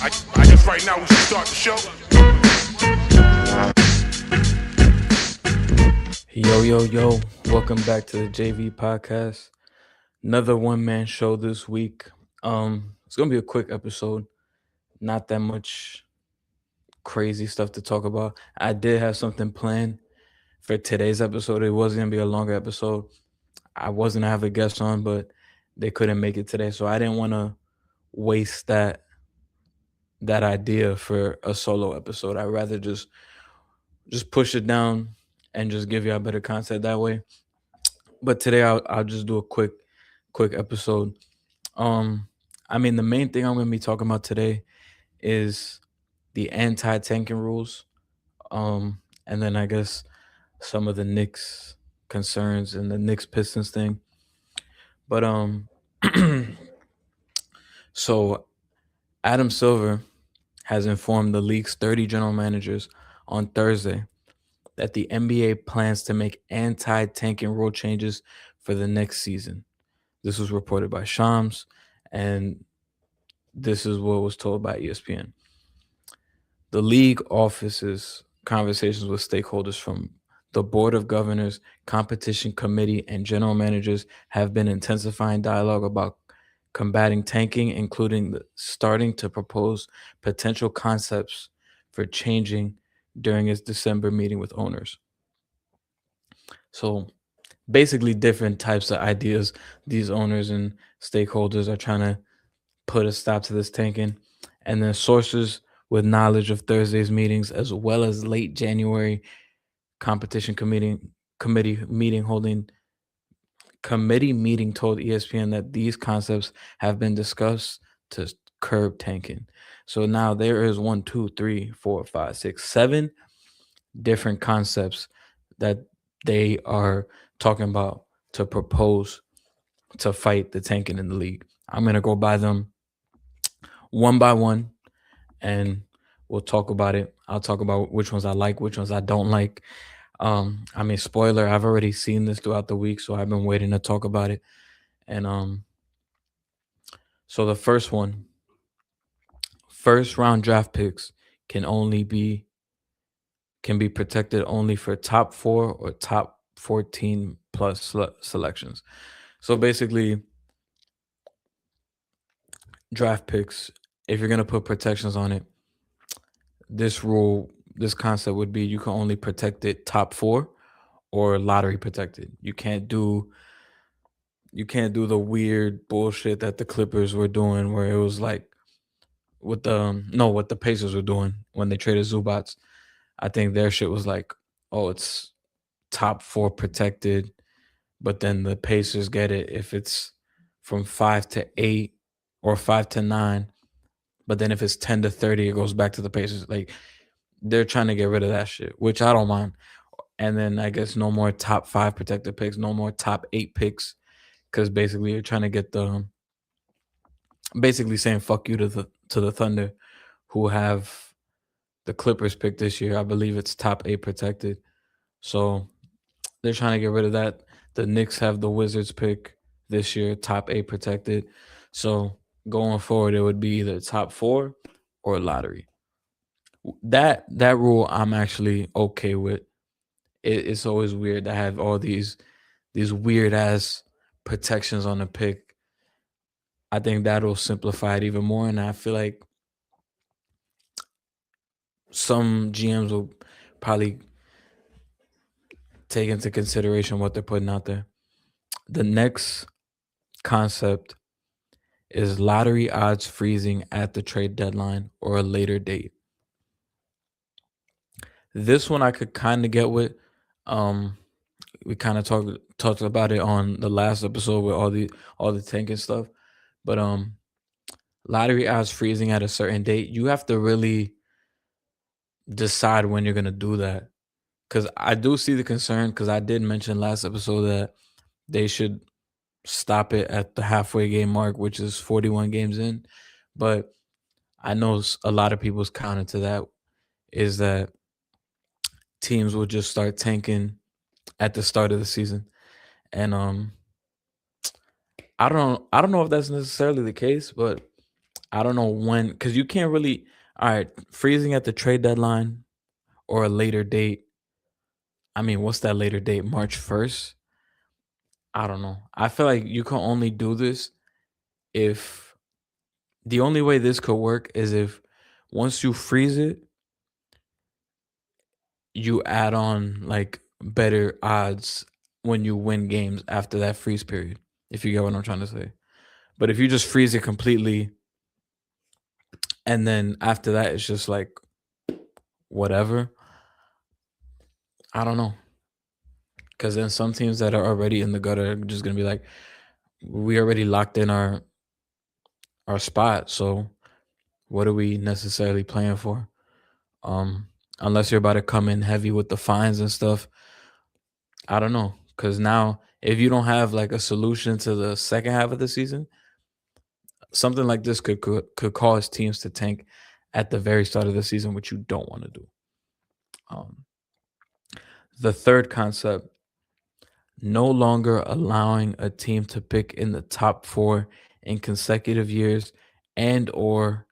I guess right now we should start the show. Yo, welcome back to the JV podcast. Another one-man show this week. It's gonna be a quick episode, not that much crazy stuff to talk about. I did have something planned for today's episode. It was gonna be a longer episode. I wasn't gonna have a guest on, but they couldn't make it today, so I didn't want to waste that idea for a solo episode. I'd rather just push it down and just give you a better content that way. But today I'll just do a quick episode. Um, I mean, the main thing I'm gonna be talking about today is the anti-tanking rules. And then I guess some of the Knicks concerns and the Knicks Pistons thing. But so Adam Silver has informed the league's 30 general managers on Thursday that the NBA plans to make anti-tanking rule changes for the next season. This was reported by Shams, and this is what was told by ESPN. The league offices conversations with stakeholders from the board of governors, competition committee, and general managers have been intensifying dialogue about combating tanking, including starting to propose potential concepts for changing during its December meeting with owners. So basically, different types of ideas these owners and stakeholders are trying to put a stop to this tanking. And then sources with knowledge of Thursday's meetings, as well as late January competition committee meeting holding committee meeting told ESPN that these concepts have been discussed to curb tanking. So now there is one, two, three, four, five, six, seven different concepts that they are talking about to propose to fight the tanking in the league. I'm gonna go by them one by one, and we'll talk about it. I'll talk about which ones I like, which ones I don't like. I mean, spoiler, I've already seen this throughout the week, so I've been waiting to talk about it. And so the first one, first round draft picks can only be can be protected only for top 4 or top 14 plus selections. So basically, draft picks, if you're going to put protections on it, this concept would be you can only protect it top 4 or lottery protected. You can't do the weird bullshit that the Clippers were doing where it was like with the no, what the Pacers were doing when they traded Zubats. I think their shit was like, oh, it's top 4 protected, but then the Pacers get it if it's from 5 to 8 or 5 to 9, but then if it's 10 to 30 it goes back to the Pacers. Like, they're trying to get rid of that shit, which I don't mind. And then I guess no more top 5 protected picks, no more top 8 picks, because basically you're trying to get basically saying fuck you to the Thunder, who have the Clippers pick this year. I believe it's top 8 protected. So they're trying to get rid of that. The Knicks have the Wizards pick this year, top 8 protected. So going forward, it would be either top 4 or lottery. That rule I'm actually okay with. It's always weird to have all these weird ass protections on the pick. I think that'll simplify it even more, and I feel like some GMs will probably take into consideration what they're putting out there. The next concept is lottery odds freezing at the trade deadline or a later date. This one I could kind of get with. Um, we kind of talked about it on the last episode with all the tanking stuff, but lottery odds freezing at a certain date, you have to really decide when you're gonna do that. Because I do see the concern. Because I did mention last episode that they should stop it at the halfway game mark, which is 41 games in. But I know a lot of people's counter to that is that teams will just start tanking at the start of the season, and I don't know if that's necessarily the case, but I don't know when, because you can't really. All right, freezing at the trade deadline or a later date. I mean, what's that later date? March 1st? I don't know. I feel like you can only do this if the only way this could work is if once you freeze it, you add on like better odds when you win games after that freeze period, if you get what I'm trying to say. But if you just freeze it completely and then after that it's just like whatever, I don't know. Because then some teams that are already in the gutter are just gonna be like, we already locked in our spot, so what are we necessarily playing for? Um, Unless you're about to come in heavy with the fines and stuff. I don't know. Cause now if you don't have like a solution to the second half of the season, something like this could cause teams to tank at the very start of the season, which you don't want to do. Um, the third concept, no longer allowing a team to pick in the top four in consecutive years and or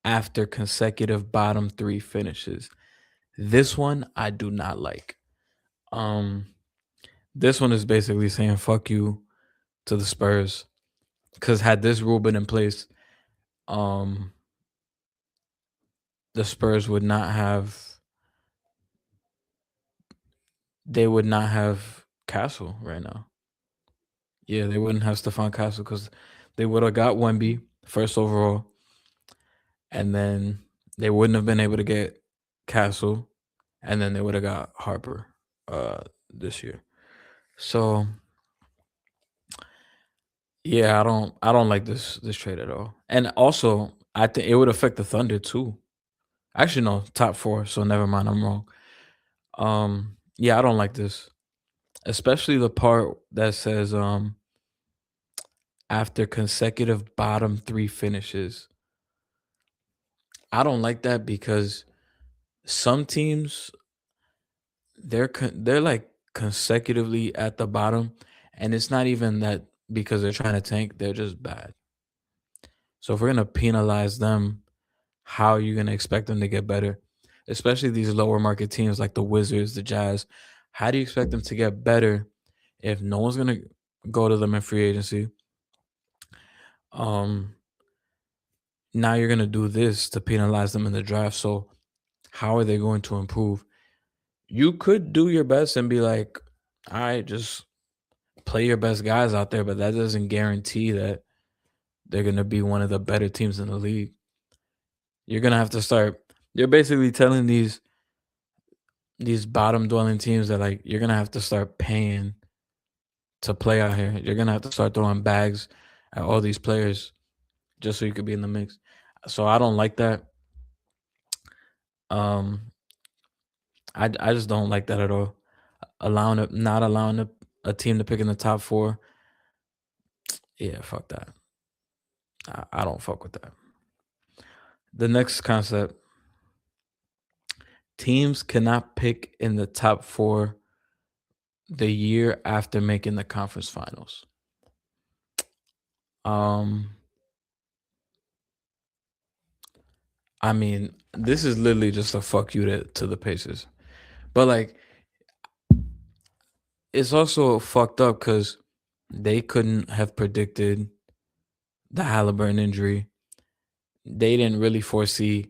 after consecutive bottom three finishes. This one I do not like. Um, this one is basically saying fuck you to the Spurs. Because had this rule been in place, um, the Spurs would not have. They would not have Castle right now. Yeah, they wouldn't have Stephon Castle because they would have got Wemby first overall, and then they wouldn't have been able to get Castle, and then they would have got Harper this year. So yeah, I don't like this trade at all. And also, I think it would affect the Thunder too. Actually, no, top four. So never mind, I'm wrong. Yeah, I don't like this, especially the part that says after consecutive bottom three finishes. I don't like that because some teams they're like consecutively at the bottom, and it's not even that because they're trying to tank; they're just bad. So if we're gonna penalize them, how are you gonna expect them to get better? Especially these lower market teams like the Wizards, the Jazz. How do you expect them to get better if no one's gonna go to them in free agency? Um, Now you're gonna do this to penalize them in the draft. So how are they going to improve? You could do your best and be like, all right, just play your best guys out there, but that doesn't guarantee that they're gonna be one of the better teams in the league. You're gonna have to start. You're basically telling these bottom dwelling teams that like you're gonna have to start paying to play out here. You're gonna have to start throwing bags at all these players just so you could be in the mix. So I don't like that. Um, I just don't like that at all. Not allowing a team to pick in the top four. Yeah, fuck that. I don't fuck with that. The next concept: teams cannot pick in the top four the year after making the conference finals. Um, I mean, this is literally just a fuck you to the Pacers. But like, it's also fucked up because they couldn't have predicted the Halliburton injury. They didn't really foresee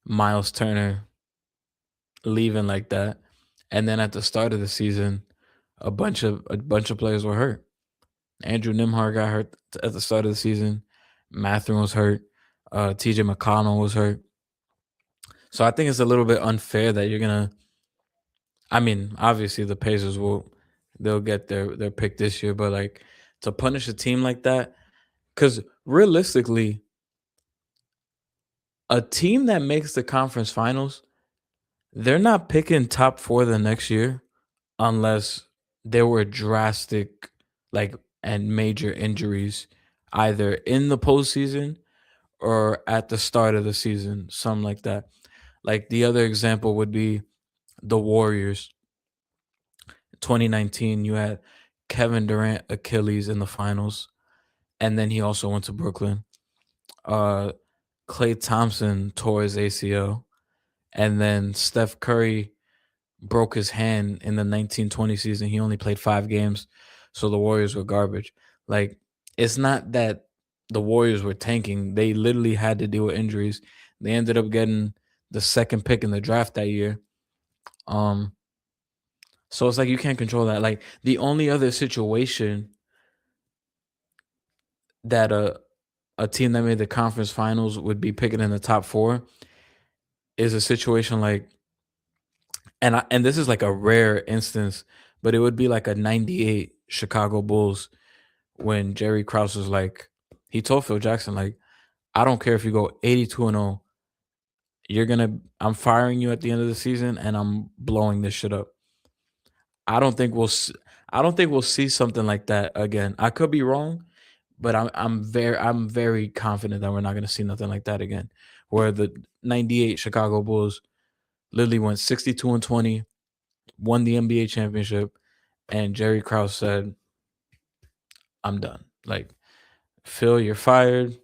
Miles Turner leaving like that. And then at the start of the season, a bunch of players were hurt. Andrew Nimhart got hurt at the start of the season. Mathurin was hurt. TJ McConnell was hurt. So I think it's a little bit unfair that you're gonna. I mean, obviously the Pacers they'll get their pick this year, but like to punish a team like that, because realistically, a team that makes the conference finals, they're not picking top four the next year unless there were drastic like and major injuries either in the postseason or at the start of the season, something like that. Like the other example would be the Warriors. 2019, you had Kevin Durant Achilles in the finals, and then he also went to Brooklyn. Klay Thompson tore his ACL, and then Steph Curry broke his hand in the 1920 season. He only played 5 games, so the Warriors were garbage. Like, it's not that the Warriors were tanking; they literally had to deal with injuries. They ended up getting the second pick in the draft that year. Um, so it's like you can't control that. Like the only other situation that a team that made the conference finals would be picking in the top four is a situation like, and this is like a rare instance, but it would be like a '98 Chicago Bulls when Jerry Krause was like, he told Phil Jackson like, I don't care if you go 82-0, I'm firing you at the end of the season and I'm blowing this shit up. I don't think we'll s- I don't think we'll see something like that again. I could be wrong, but I'm very confident that we're not going to see nothing like that again. Where the '98 Chicago Bulls literally went 62-20, won the NBA championship, and Jerry Krause said, "I'm done." Like, Phil, you're fired.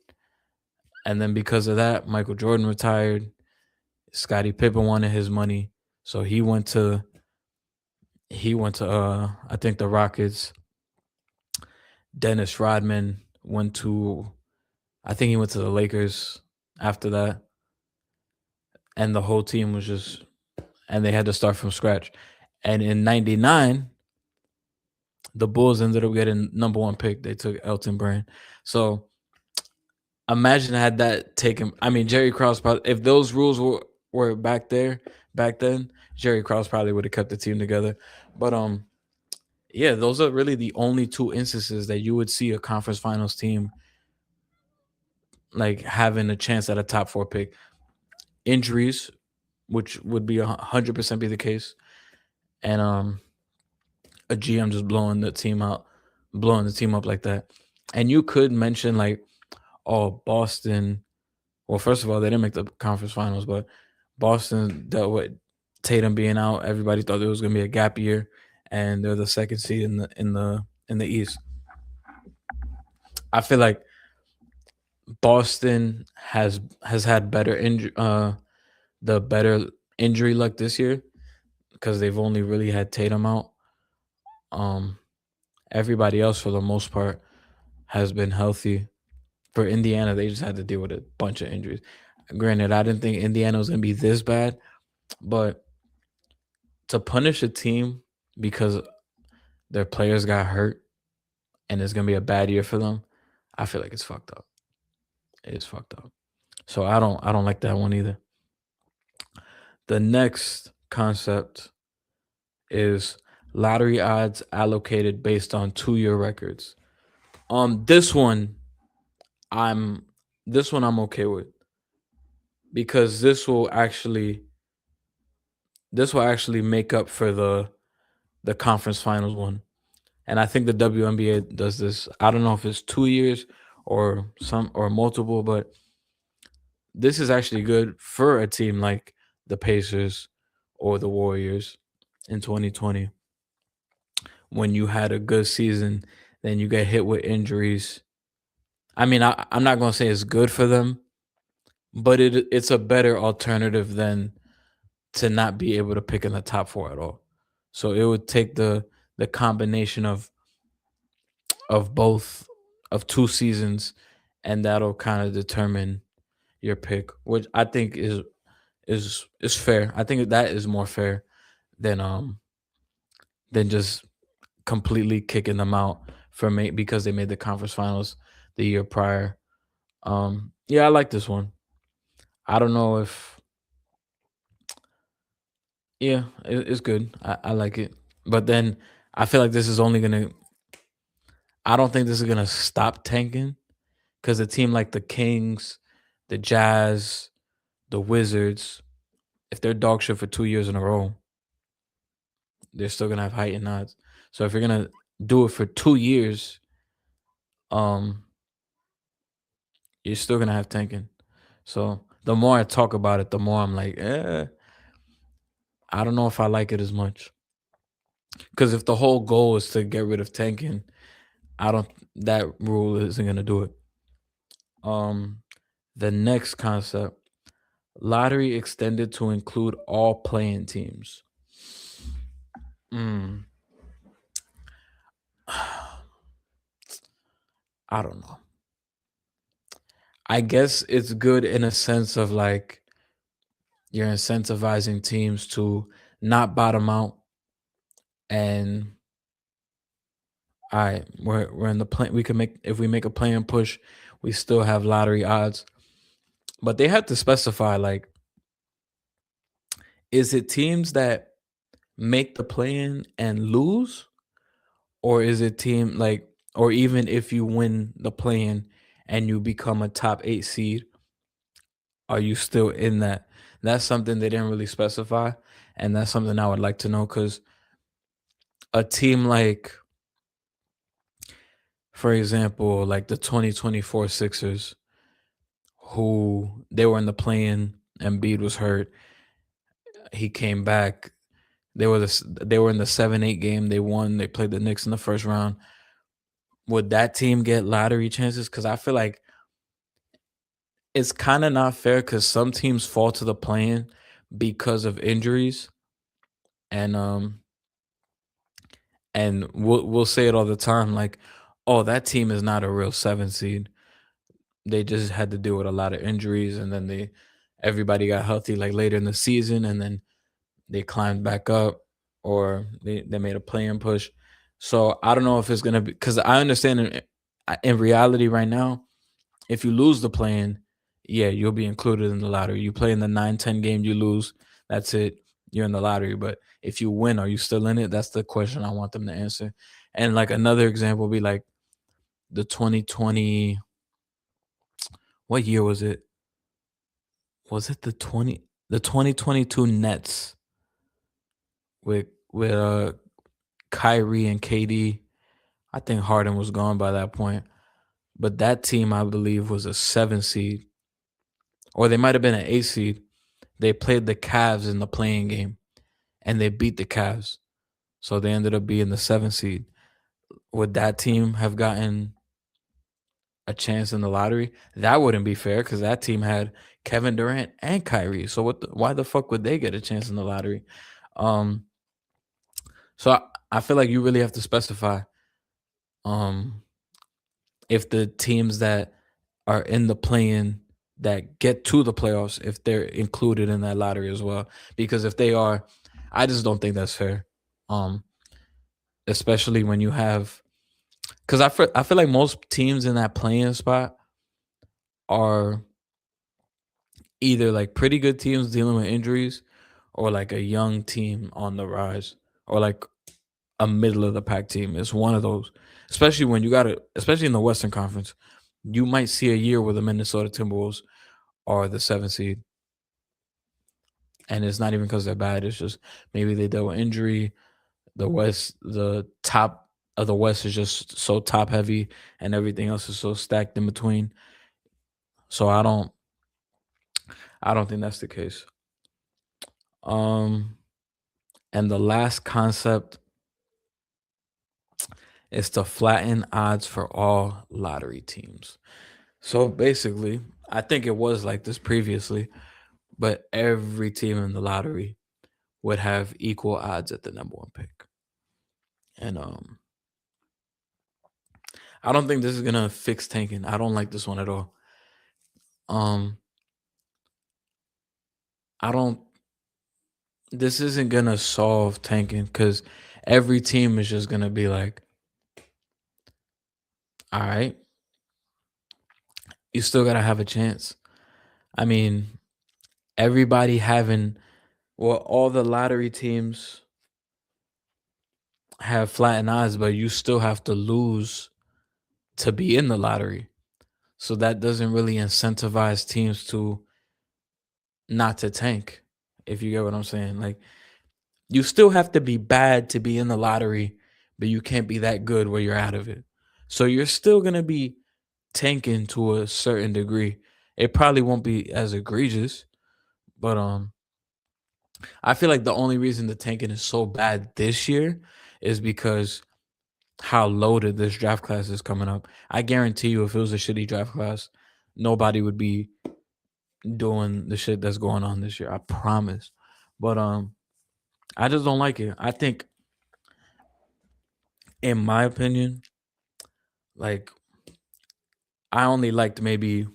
And then because of that, Michael Jordan retired. Scottie Pippen wanted his money, so he went to I think the Rockets. Dennis Rodman went to I think he went to the Lakers after that, and the whole team was just and they had to start from scratch. And in '99, the Bulls ended up getting number one pick. They took Elton Brand. So imagine had that taken. I mean, Jerry Krause probably, if those rules were back then, Jerry Krause probably would have kept the team together. But yeah, those are really the only two instances that you would see a conference finals team like having a chance at a top four pick. Injuries, which would be 100% be the case, and a GM just blowing the team up like that. And you could mention like, oh, Boston. Well, first of all, they didn't make the conference finals, but Boston dealt with Tatum being out. Everybody thought it was gonna be a gap year, and they're the second seed in the East. I feel like Boston has had the better injury luck this year because they've only really had Tatum out. Um, Everybody else for the most part has been healthy. For Indiana, they just had to deal with a bunch of injuries. Granted, I didn't think Indiana was gonna be this bad, but to punish a team because their players got hurt and it's gonna be a bad year for them, I feel like it's fucked up. It's fucked up. So I don't like that one either. The next concept is lottery odds allocated based on 2-year records. This one I'm I'm okay with because this will actually make up for the conference finals one. And I think the WNBA does this. I don't know if it's 2 years or multiple, but this is actually good for a team like the Pacers or the Warriors in 2020 when you had a good season, then you get hit with injuries. I mean, I'm not gonna say it's good for them, but it's a better alternative than to not be able to pick in the top four at all. So it would take the combination of both of 2 seasons, and that'll kind of determine your pick, which I think is fair. I think that is more fair than just completely kicking them out because they made the conference finals the year prior. Yeah, I like this one. I don't know if yeah, it's good. I like it, but then I feel like this is only gonna. I don't think this is gonna stop tanking because a team like the Kings, the Jazz, the Wizards, if they're dog shit for 2 years in a row, they're still gonna have heightened odds. So if you're gonna do it for 2 years, um, you're still gonna have tanking. So the more I talk about it, the more I'm like, I don't know if I like it as much. Because if the whole goal is to get rid of tanking, I don't that rule isn't gonna do it. Um, The next concept, lottery extended to include all playing teams. Mm, I don't know. I guess it's good in a sense of like you're incentivizing teams to not bottom out and all right, we're in the play. We can make if we make a play and push, we still have lottery odds. But they have to specify like, is it teams that make the play in and lose, or is it team like, or even if you win the play in and you become a top 8 seed, are you still in that? That's something they didn't really specify, and that's something I would like to know because a team like, for example, like the 2024 Sixers, who they were in the play-in, Embiid was hurt, he came back. They were in the 7-8 game. They won. They played the Knicks in the first round. Would that team get lottery chances? Because I feel like it's kind of not fair because some teams fall to the play-in because of injuries, and we'll say it all the time, like, oh, that team is not a real 7 seed. They just had to deal with a lot of injuries, and then everybody got healthy like later in the season, and then they climbed back up, or they made a play-in push. So I don't know if it's gonna be because I understand in reality right now, if you lose the play-in, yeah, you'll be included in the lottery. You play in the 9-10 game, you lose, that's it. You're in the lottery. But if you win, are you still in it? That's the question I want them to answer. And like another example would be like the 2020, what year was it? Was it the 2022 Nets with Kyrie and KD? I think Harden was gone by that point. But that team, I believe, was a 7 seed, or they might have been an 8 seed. They played the Cavs in the playing game, and they beat the Cavs. So they ended up being the 7 seed. Would that team have gotten a chance in the lottery? That wouldn't be fair because that team had Kevin Durant and Kyrie. So why the fuck would they get a chance in the lottery? Um, so I feel like you really have to specify um if the teams that are in the play-in that get to the playoffs, if they're included in that lottery as well. Because if they are, I just don't think that's fair. Um, Especially when you have, because I feel like most teams in that play-in spot are either like pretty good teams dealing with injuries, or like a young team on the rise, or like a middle of the pack team. It's one of those. Especially when you got it, especially in the Western Conference, you might see a year where the Minnesota Timberwolves are the 7 seed, and it's not even because they're bad. It's just maybe they dealt with injury. The top of the West is just so top heavy, and everything else is so stacked in between. So I don't think that's the case. Um, and the last concept is to flatten odds for all lottery teams. So basically, I think it was like this previously, but every team in the lottery would have equal odds at the number one pick. And I don't think this is gonna fix tanking. I don't like this one at all. Um, I don't. This isn't gonna solve tanking because every team is just gonna be like, all right, you still gotta have a chance. I mean, everybody having, well, all the lottery teams have flattened odds, but you still have to lose to be in the lottery. So that doesn't really incentivize teams to not to tank, if you get what I'm saying. Like, you still have to be bad to be in the lottery, but you can't be that good where you're out of it. So you're still gonna be tanking to a certain degree. It probably won't be as egregious, but I feel like the only reason the tanking is so bad this year is because how loaded this draft class is coming up. I guarantee you, if it was a shitty draft class, nobody would be doing the shit that's going on this year. I promise. But I just don't like it. I think, in my opinion, like I only liked maybe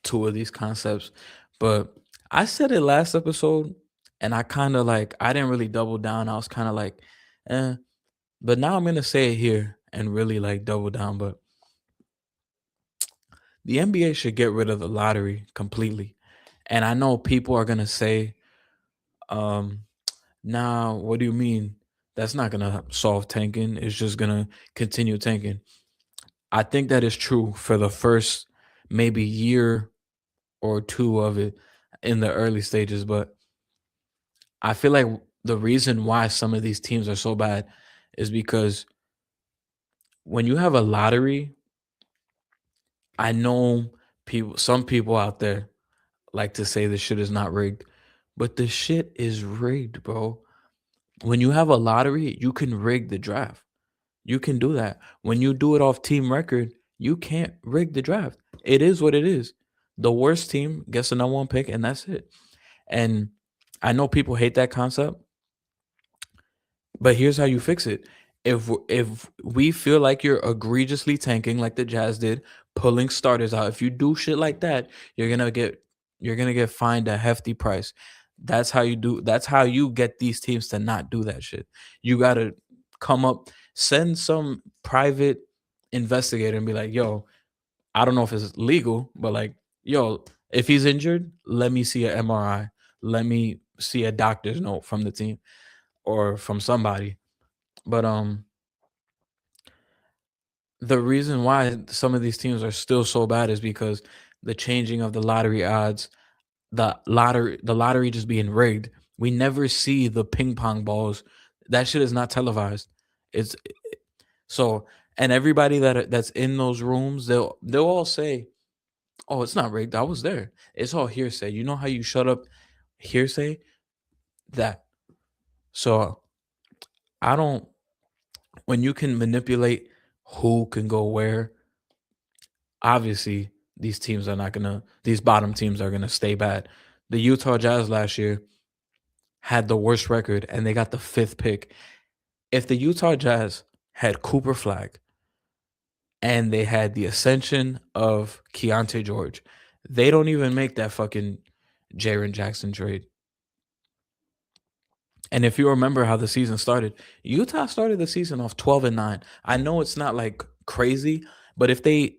two of these concepts, but I said it last episode, and I kind of like I didn't really double down. I was kind of like, eh. But now I'm gonna say it here and really like double down. But the NBA should get rid of the lottery completely. And I know people are gonna say, um, now what do you mean? That's not gonna solve tanking. It's just gonna continue tanking. I think that is true for the first maybe year or two of it in the early stages, but I feel like the reason why some of these teams are so bad is because when you have a lottery, I know some people out there like to say this shit is not rigged, but the shit is rigged, bro. When you have a lottery, you can rig the draft. You can do that. When you do it off team record, you can't rig the draft. It is what it is. The worst team gets the number one pick, and that's it. And I know people hate that concept, but here's how you fix it. If we feel like you're egregiously tanking like the Jazz did, pulling starters out, if you do shit like that, you're gonna get fined a hefty price. That's how you get these teams to not do that shit. You gotta send some private investigator and be like, yo, I don't know if it's legal, but like, yo, if he's injured, let me see an MRI. Let me see a doctor's note from the team or from somebody. But the reason why some of these teams are still so bad is because the changing of the lottery odds, the lottery just being rigged. We never see the ping pong balls. That shit is not televised. It's so and everybody that's in those rooms, they'll all say, "Oh, it's not rigged. I was there." It's all hearsay. You know how you shut up hearsay? That. So I don't when you can manipulate who can go where, obviously these bottom teams are gonna stay bad. The Utah Jazz last year had the worst record and they got the fifth pick. If the Utah Jazz had Cooper Flag and they had the ascension of Keontae George, they don't even make that fucking Jaren Jackson trade. And if you remember how the season started, Utah started the season off 12-9. I know it's not like crazy, but if they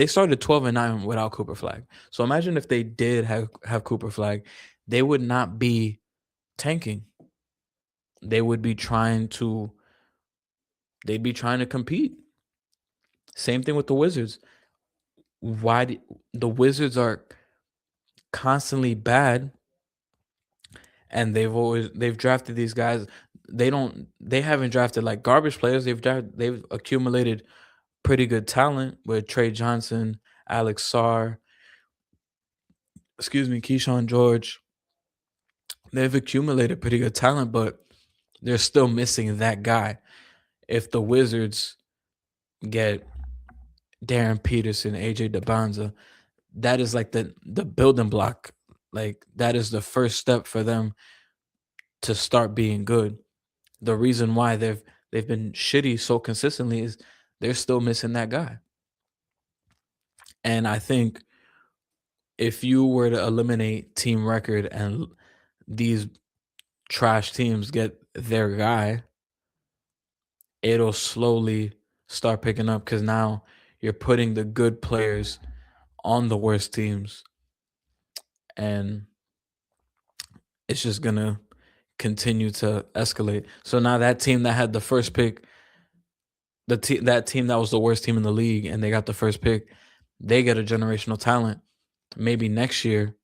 started 12-9 without Cooper Flag. So imagine if they did have Cooper Flag, they would not be tanking. They would be trying to they'd be trying to compete. Same thing with the Wizards. The Wizards are constantly bad and they've drafted these guys. They haven't drafted like garbage players. They've accumulated pretty good talent with Trey Johnson, Alex Sarr, Keyshawn George. They've accumulated pretty good talent, but they're still missing that guy. If the Wizards get Darren Peterson, AJ DeBonza, that is like the building block. Like that is the first step for them to start being good. The reason why they've been shitty so consistently is they're still missing that guy. And I think if you were to eliminate team record and these trash teams get their guy, it'll slowly start picking up because now you're putting the good players on the worst teams. And it's just gonna continue to escalate. So now that team that had the first pick, that team that was the worst team in the league, and they got the first pick, they get a generational talent. Maybe next year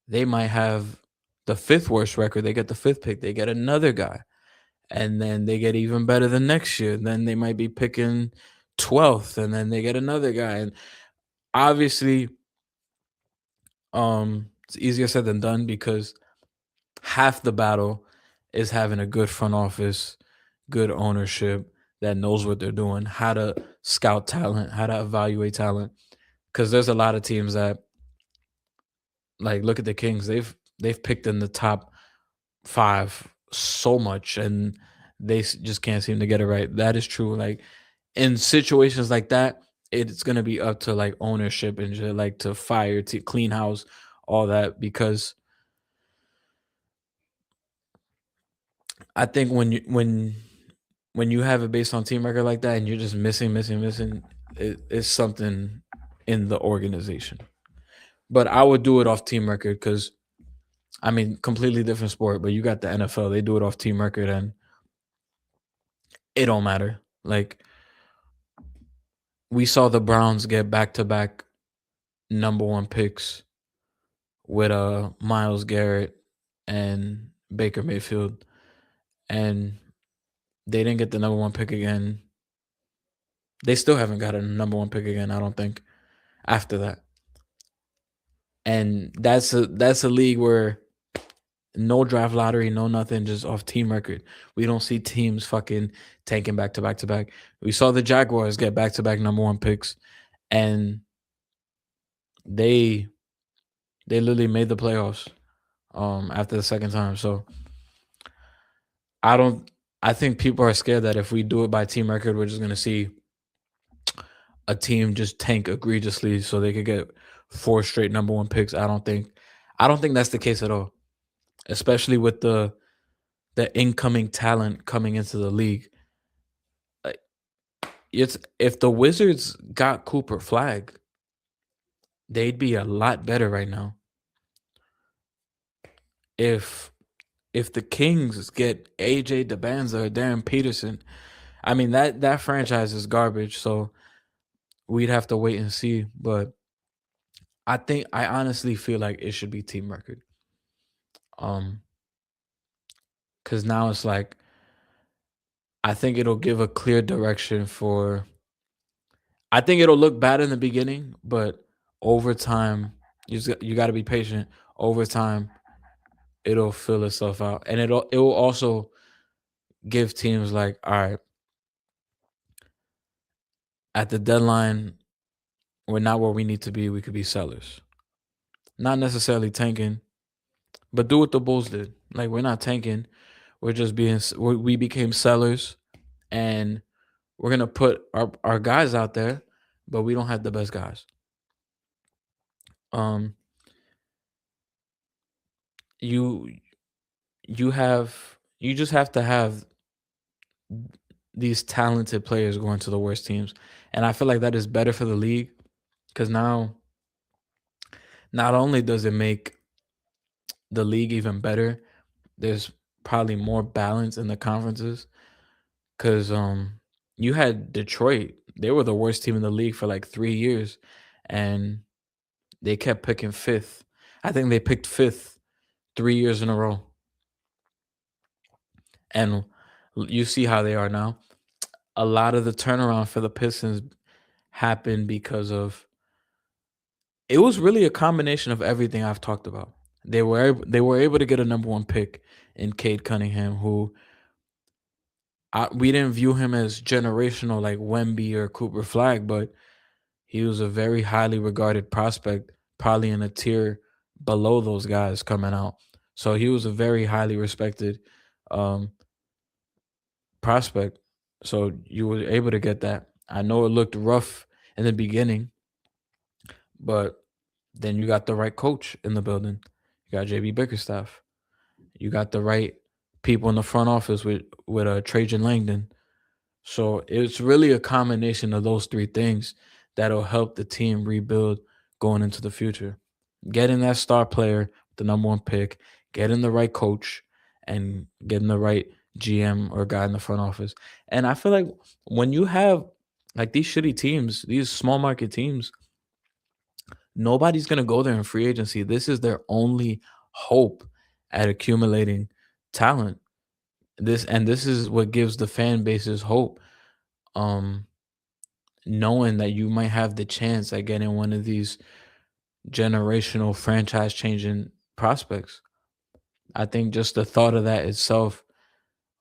they might have the fifth worst record. They get the fifth pick. They get another guy, and then they get even better the next year. Then they might be picking 12th, and then they get another guy. And obviously, it's easier said than done because half the battle is having a good front office, good ownership that knows what they're doing, how to scout talent, how to evaluate talent. because there's a lot of teams that, like, look at the Kings. They've picked in the top 5 so much, and they just can't seem to get it right. That is true. Like, in situations like that, it's gonna be up to, like, ownership and shit, like, to fire, to clean house, all that, because I think when you have it based on team record like that and you're just missing, it's something in the organization. But I would do it off team record because, I mean, completely different sport, but you got the NFL, they do it off team record and it don't matter. Like, we saw the Browns get back to back number one picks with Miles Garrett and Baker Mayfield, and they didn't get the number one pick again. They still haven't got a number one pick again, I don't think, after that. And that's a league where no draft lottery, no nothing, just off team record. We don't see teams fucking tanking back to back to back. We saw the Jaguars get back to back number one picks, and they literally made the playoffs after the second time. So I don't I think people are scared that if we do it by team record, we're just gonna see a team just tank egregiously so they could get 4 straight number one picks. I don't think that's the case at all. Especially with the incoming talent coming into the league. Like, it's if the Wizards got Cooper Flag, they'd be a lot better right now. If if the Kings get AJ DeBanza or Darren Peterson, I mean that franchise is garbage. So we'd have to wait and see. But I honestly feel like it should be team record. Um, because now it's like I think it'll give a clear direction for. I think it'll look bad in the beginning, but over time, you got to be patient. Over time, it'll fill itself out, and it will also give teams like, all right, at the deadline, we're not where we need to be. We could be sellers, not necessarily tanking, but do what the Bulls did. Like, we're not tanking. We're just we became sellers, and we're gonna put our guys out there, but we don't have the best guys. Um, you you just have to have these talented players going to the worst teams, and I feel like that is better for the league because now not only does it make the league even better, there's probably more balance in the conferences because you had Detroit, they were the worst team in the league for like 3 years, and they kept picking fifth. I think they picked fifth 3 years in a row, and you see how they are now. A lot of the turnaround for the Pistons happened because of it was really a combination of everything I've talked about. They were able to get a number one pick in Cade Cunningham, who we didn't view him as generational like Wemby or Cooper Flag, but he was a very highly regarded prospect, probably in a tier below those guys coming out. So he was a very highly respected um, prospect. So you were able to get that. I know it looked rough in the beginning, but then you got the right coach in the building. You got JB Bickerstaff. You got the right people in the front office with Trajan Langdon. So it's really a combination of those three things that'll help the team rebuild going into the future. Getting that star player, the number one pick, getting the right coach, and getting the right GM or guy in the front office. And I feel like when you have like these shitty teams, these small market teams, nobody's gonna go there in free agency. This is their only hope at accumulating talent. This is what gives the fan bases hope. Um, Knowing that you might have the chance at getting one of these generational franchise changing prospects. I think just the thought of that itself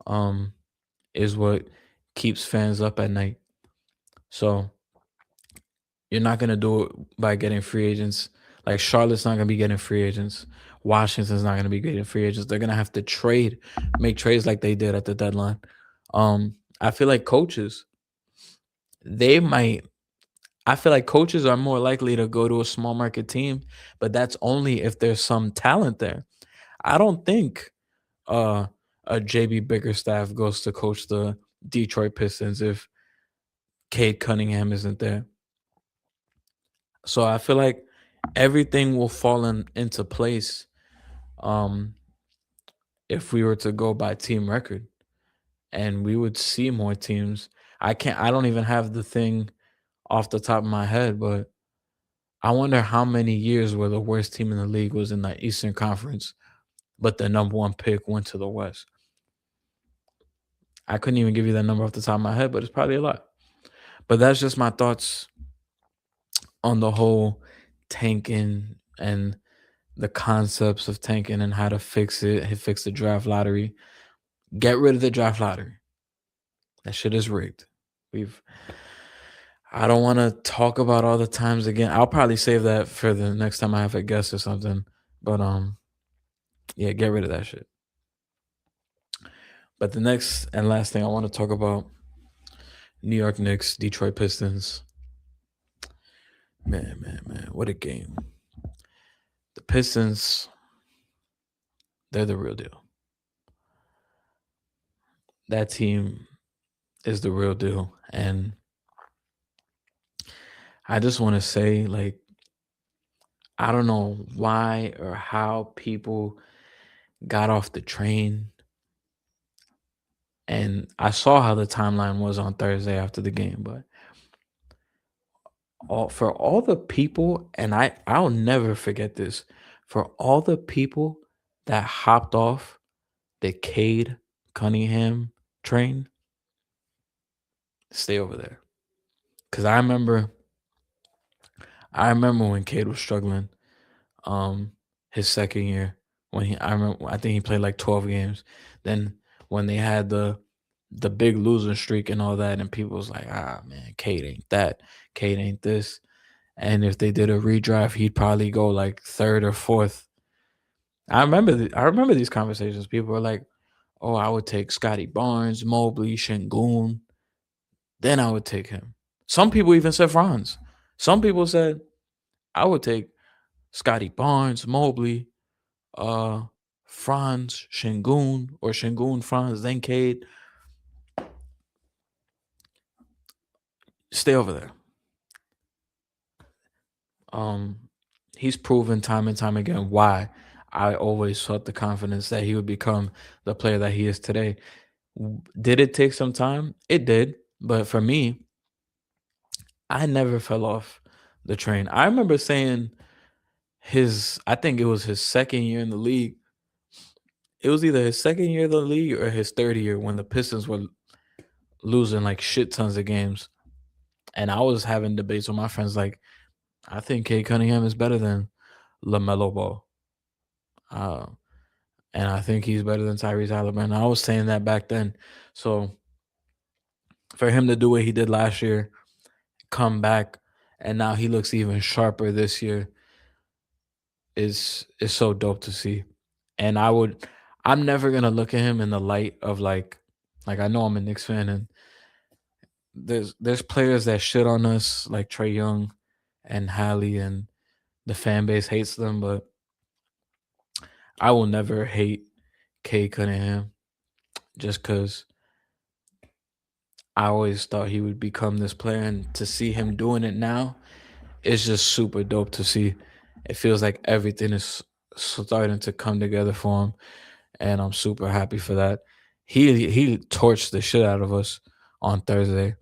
um is what keeps fans up at night. So You're not gonna do it by getting free agents. Like Charlotte's not gonna be getting free agents. Washington's not gonna be getting free agents. They're gonna have to make trades like they did at the deadline. I feel like they might. I feel like coaches are more likely to go to a small market team, but that's only if there's some talent there. I don't think uh, a JB Bickerstaff goes to coach the Detroit Pistons if Cade Cunningham isn't there. So I feel like everything will fall into place um, if we were to go by team record, and we would see more teams. I don't even have the thing off the top of my head, but I wonder how many years where the worst team in the league was in the Eastern Conference, but the number one pick went to the West. I couldn't even give you that number off the top of my head, but it's probably a lot. But that's just my thoughts on the whole tanking and the concepts of tanking and how to fix it, fix the draft lottery. Get rid of the draft lottery. That shit is rigged. I don't want to talk about all the times again. I'll probably save that for the next time I have a guest or something. But yeah, get rid of that shit. But the next and last thing I want to talk about, New York Knicks, Detroit Pistons. Man, what a game. The Pistons, they're the real deal. That team is the real deal. And I just want to say, like, I don't know why or how people got off the train. And I saw how the timeline was on Thursday after the game, but for all the people, and I'll never forget this, for all the people that hopped off the Cade Cunningham train, stay over there. Cause I remember when Cade was struggling, his second year when I think he played like 12 games. Then when they had the big losing streak and all that, and people was like, man, Cade ain't that, Cade ain't this. And if they did a redraft, he'd probably go like third or fourth. I remember these conversations. People were like, "Oh, I would take Scotty Barnes, Mobley, Şengün. Then I would take him." Some people even said Franz. Some people said I would take Scotty Barnes, Mobley, Franz, Şengün, or Şengün, Franz, then Cade. Stay over there. He's proven time and time again why I always felt the confidence that he would become the player that he is today. Did it take some time? It did. But for me, I never fell off the train. I remember saying I think it was his second year in the league. It was either his second year in the league or his third year when the Pistons were losing like shit tons of games. And I was having debates with my friends like, I think Cade Cunningham is better than LaMelo Ball. And I think he's better than Tyrese Halliburton. I was saying that back then. So for him to do what he did last year, come back, and now he looks even sharper this year is so dope to see. And I'm never gonna look at him in the light of like I know I'm a Knicks fan, and there's players that shit on us like Trae Young and Hallie, and the fan base hates them, but I will never hate Cade Cunningham just because I always thought he would become this player, and to see him doing it now, it's just super dope to see. It feels like everything is starting to come together for him, and I'm super happy for that. He torched the shit out of us on Thursday.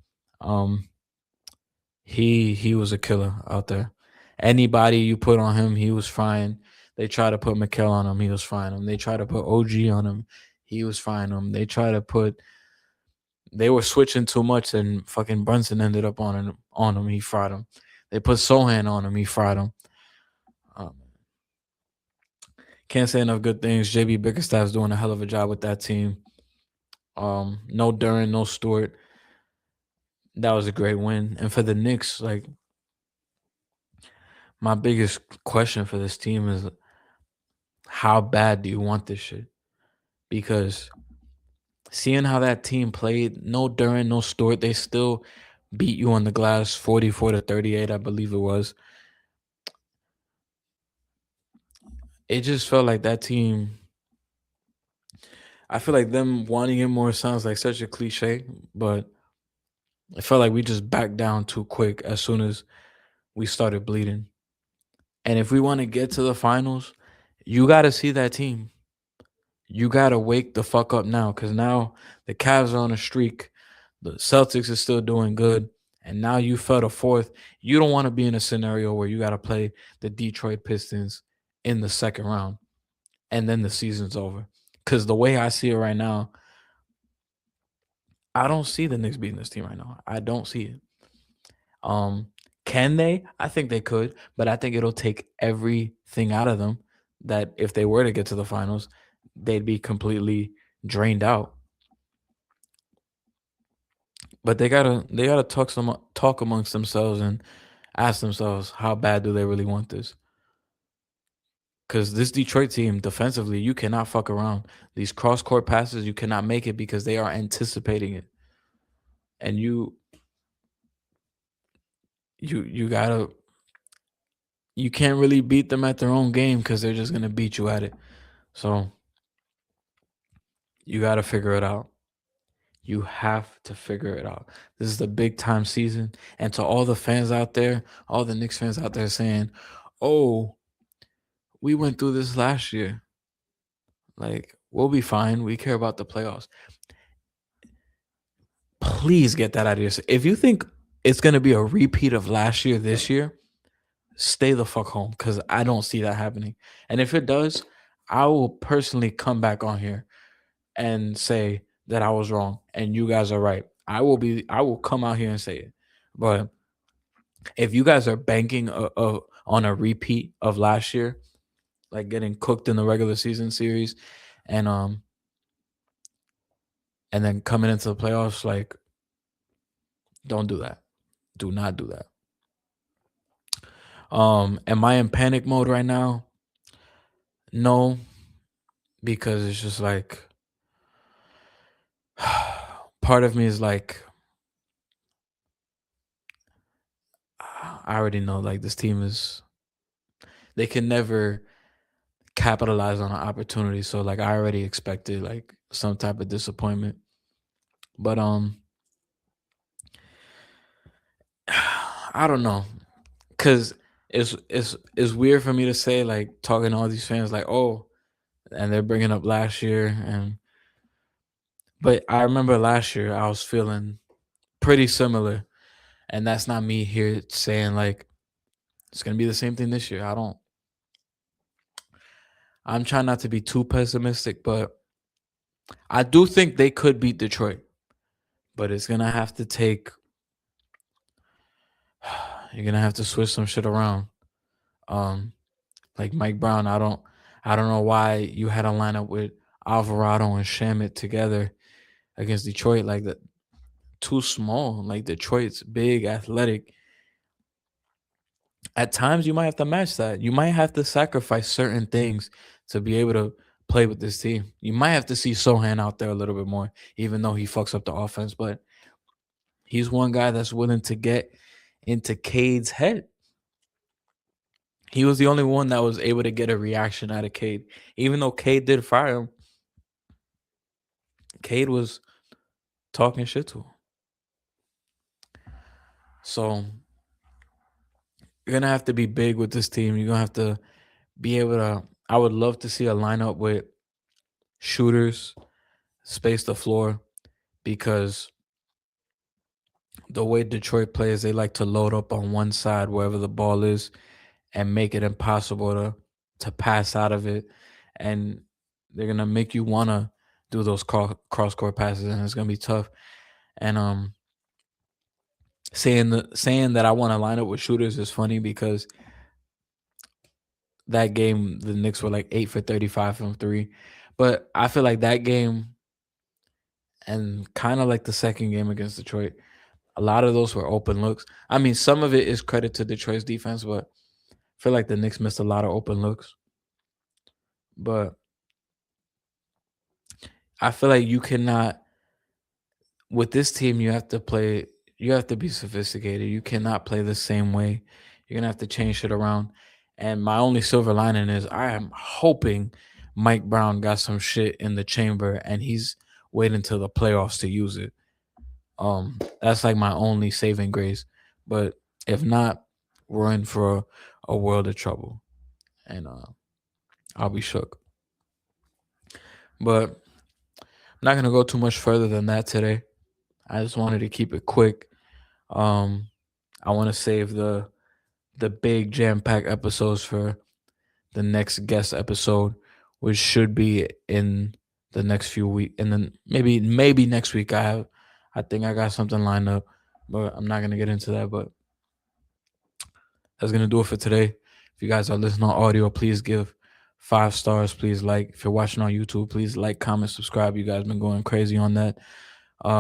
He was a killer out there. Anybody you put on him, he was frying. They tried to put Mikal on him, he was frying him. They tried to put OG on him, he was frying him. They were switching too much, and fucking Brunson ended up on him. He fried him. They put Sohan on him. He fried him. Can't say enough good things. JB Bickerstaff's doing a hell of a job with that team. No Duren, no Stewart. That was a great win. And for the Knicks, like, my biggest question for this team is how bad do you want this shit? Because seeing how that team played, no Duran, no Stewart, they still beat you on the glass 44-38, I believe it was. It just felt like that team. I feel like them wanting it more sounds like such a cliche, but it felt like we just backed down too quick as soon as we started bleeding. And if we want to get to the finals, you got to see that team. You got to wake the fuck up now because now the Cavs are on a streak. The Celtics is still doing good. And now you fell to fourth. You don't want to be in a scenario where you got to play the Detroit Pistons in the second round and then the season's over. Because the way I see it right now, I don't see the Knicks beating this team right now. I don't see it. Um, can they? I think they could, but I think it'll take everything out of them that if they were to get to the finals, they'd be completely drained out. But they gotta talk amongst themselves and ask themselves how bad do they really want this? Because this Detroit team defensively, you cannot fuck around. These cross court passes, you cannot make it because they are anticipating it, and you gotta you can't really beat them at their own game because they're just gonna beat you at it. So you gotta figure it out. You have to figure it out. This is the big time season. And to all the fans out there, all the Knicks fans out there saying, oh, we went through this last year. Like, we'll be fine. We care about the playoffs. Please get that out of your. If you think it's going to be a repeat of last year, this year, stay the fuck home because I don't see that happening. And if it does, I will personally come back on here and say that I was wrong and you guys are right. I will come out here and say it. But if you guys are banking on a repeat of last year, like getting cooked in the regular season series and and then coming into the playoffs, like don't do that. Do not do that. Am I in panic mode right now? No, because it's just like part of me is like I already know like this team is they can never capitalize on an opportunity. So like I already expected like some type of disappointment. But I don't know. Cause it's weird for me to say like talking to all these fans like, oh, and they're bringing up last year and but I remember last year I was feeling pretty similar. And that's not me here saying like it's gonna be the same thing this year. I'm trying not to be too pessimistic, but I do think they could beat Detroit. But it's gonna have to take you're gonna have to switch some shit around. Um like Mike Brown, I don't know why you had a lineup with Alvarado and Shamit together against Detroit like that. Too small. Like Detroit's big, athletic. At times, you might have to match that. You might have to sacrifice certain things to be able to play with this team. You might have to see Sohan out there a little bit more, even though he fucks up the offense. But he's one guy that's willing to get into Cade's head. He was the only one that was able to get a reaction out of Cade. Even though Cade did fire him, Cade was talking shit to him. So you're gonna have to be big with this team. You're gonna have to be able to. I would love to see a lineup with shooters, space the floor, because the way Detroit plays, they like to load up on one side wherever the ball is and make it impossible to pass out of it, and they're gonna make you wanna do those cross court passes, and it's gonna be tough. And saying that I want to line up with shooters is funny because that game the Knicks were like 8 for 35 from three, but I feel like that game and kind of like the second game against Detroit, a lot of those were open looks. I mean, some of it is credit to Detroit's defense, but feel like the Knicks missed a lot of open looks, but I feel like you cannot with this team. You have to play. You have to be sophisticated. You cannot play the same way. You're gonna have to change shit around. And my only silver lining is I am hoping Mike Brown got some shit in the chamber and he's waiting till the playoffs to use it. That's like my only saving grace. But if not, we're in for a world of trouble, and I'll be shook. But I'm not gonna go too much further than that today. I just wanted to keep it quick. Um, I want to save the big jam packed episodes for the next guest episode, which should be in the next few weeks, and then maybe next week I think I got something lined up, but I'm not gonna get into that. But that's gonna do it for today. If you guys are listening on audio, please give 5 stars. Please like. If you're watching on YouTube, please like, comment, subscribe. You guys been going crazy on that.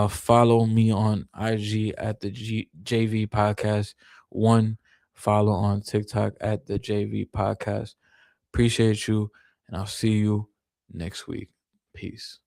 Follow me on IG at the JV Podcast 1. Follow on TikTok at the JV Podcast. Appreciate you, and I'll see you next week. Peace.